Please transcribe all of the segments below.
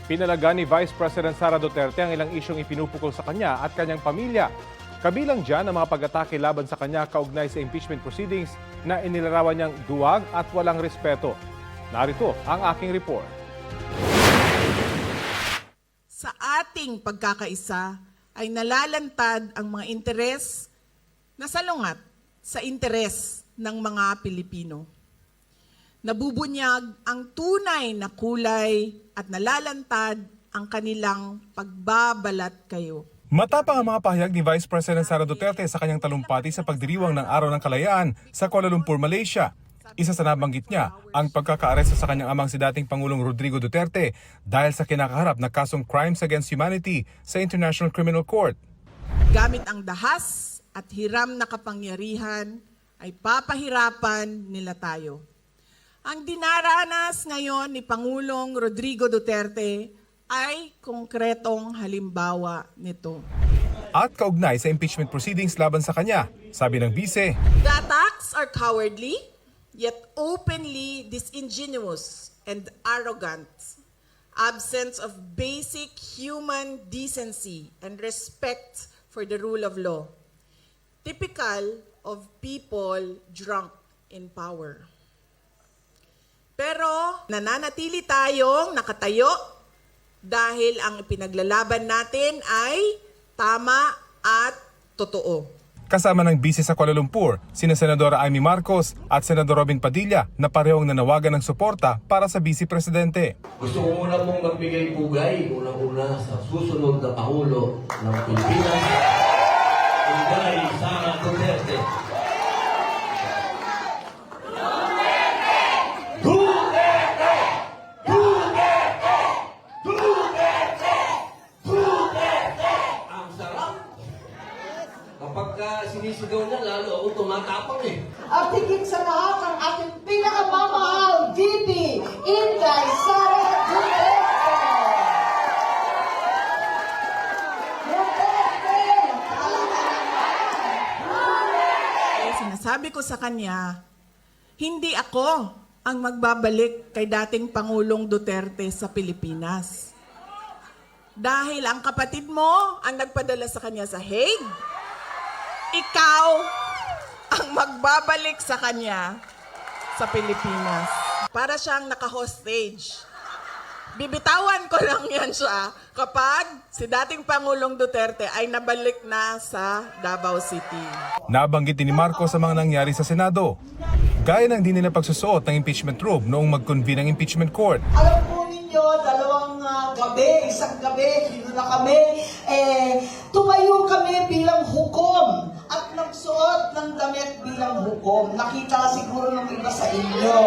Pinalaga ni Vice President Sara Duterte ang ilang isyong ipinupukol sa kanya at kanyang pamilya. Kabilang dyan ang mga pag-atake laban sa kanya kaugnay sa impeachment proceedings na inilarawan niyang duwag at walang respeto. Narito ang aking report. Sa ating pagkakaisa ay nalalantad ang mga interes na salungat sa interes ng mga Pilipino. Nabubunyag ang tunay na kulay at nalalantad ang kanilang pagbabalat kayo. Matapang ang mga pahayag ni Vice President Sara Duterte sa kanyang talumpati sa pagdiriwang ng Araw ng Kalayaan sa Kuala Lumpur, Malaysia. Isa sa nabanggit niya ang pagkakaaresto sa kanyang amang si dating Pangulong Rodrigo Duterte dahil sa kinakaharap na kasong Crimes Against Humanity sa International Criminal Court. Gamit ang dahas at hiram na kapangyarihan ay papahirapan nila tayo. Ang dinaranas ngayon ni Pangulong Rodrigo Duterte ay konkretong halimbawa nito. At kaugnay sa impeachment proceedings laban sa kanya, sabi ng bise, The attacks are cowardly, yet openly disingenuous and arrogant. Absence of basic human decency and respect for the rule of law. Typical of people drunk in power. Pero nananatili tayong nakatayo dahil ang ipinaglalaban natin ay tama at totoo. Kasama ng bise sa Kuala Lumpur, sina Senadora Amy Marcos at Senador Robin Padilla na parehong nanawagan ng suporta para sa Vice Presidente. Gusto ko muna pong magbigay pugay, unang-una sa susunod na Pangulo ng Pilipinas, Inday Sara Duterte. Kapag sinisigaw niya, lalo ako tumatapang eh. At higit sa lahat ang ating pinakamamahal, VP, Inday Sara Duterte! Sinasabi ko sa kanya, hindi ako ang magbabalik kay dating Pangulong Duterte sa Pilipinas. Dahil ang kapatid mo ang nagpadala sa kanya sa Hague, ikaw ang magbabalik sa kanya sa Pilipinas. Para siyang naka-hostage. Bibitawan ko lang yan siya kapag si dating Pangulong Duterte ay nabalik na sa Davao City. Nabanggit din ni Marcos sa mga nangyari sa Senado. Gaya ng di nila pagsusuot ng impeachment robe noong mag-convene ang impeachment court. Alam po ninyo, isang gabi, dito na kami, tumayo kami bilang hukom at nagsuot ng damit bilang hukom. Nakita siguro ng iba sa inyo.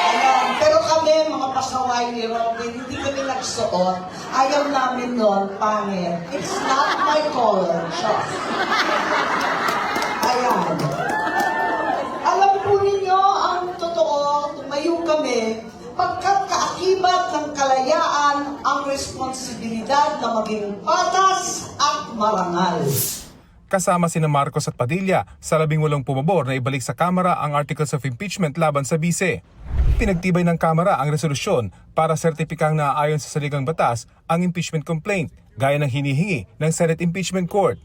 Ayan. Pero kami, mga pasaway ni Robin, hindi kami nagsuot. Ayaw namin nun, pangit. It's not my color. Ayan. Alam po ninyo, ang totoo, tumayo kami, pagkat kaakibat ng kalayaan ang responsibilidad na maging patas at marangal. Kasama sina Marcos at Padilla sa 18 pumabor na ibalik sa Kamara ang Articles of Impeachment laban sa bise. Pinagtibay ng Kamara ang resolusyon para sertipikang naaayon sa saligang batas ang impeachment complaint gaya ng hinihingi ng Senate Impeachment Court.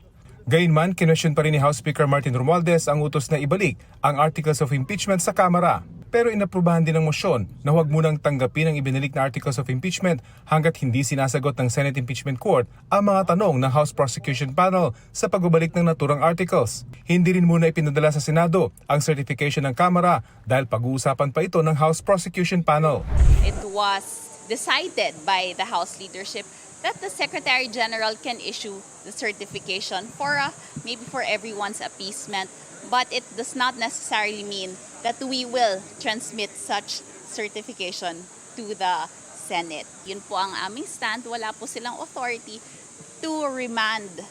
Gayunman, kinwestiyon pa rin ni House Speaker Martin Romualdez ang utos na ibalik ang Articles of Impeachment sa Kamara. Pero inaprubahan din ng mosyon na huwag munang tanggapin ang ibinalik na Articles of Impeachment hanggat hindi sinasagot ng Senate Impeachment Court ang mga tanong ng House Prosecution Panel sa pagbabalik ng naturang articles. Hindi rin muna ipinadala sa Senado ang certification ng Kamara dahil pag-uusapan pa ito ng House Prosecution Panel. It was decided by the House leadership that the Secretary General can issue the certification for maybe for everyone's appeasement, but it does not necessarily mean that we will transmit such certification to the Senate. Yun po ang aming stand. Wala po silang authority to remand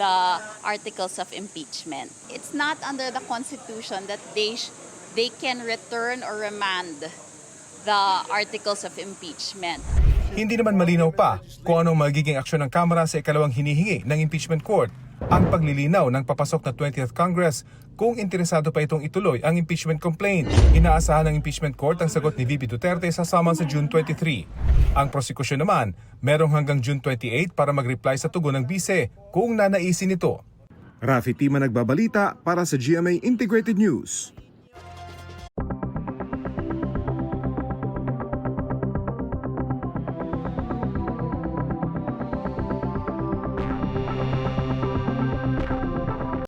the articles of impeachment. It's not under the Constitution that they can return or remand the articles of impeachment. Hindi naman malinaw pa kung anong magiging aksyon ng Kamara sa ikalawang hinihingi ng impeachment court. ang paglilinaw ng papasok na 20th Congress kung interesado pa itong ituloy ang impeachment complaint. Inaasahan ng impeachment court ang sagot ni VP Duterte sa summons sa June 23. Ang prosekusyon naman, merong hanggang June 28 para mag-reply sa tugon ng bise kung nanaisin ito. Rafi Tima nagbabalita para sa GMA Integrated News.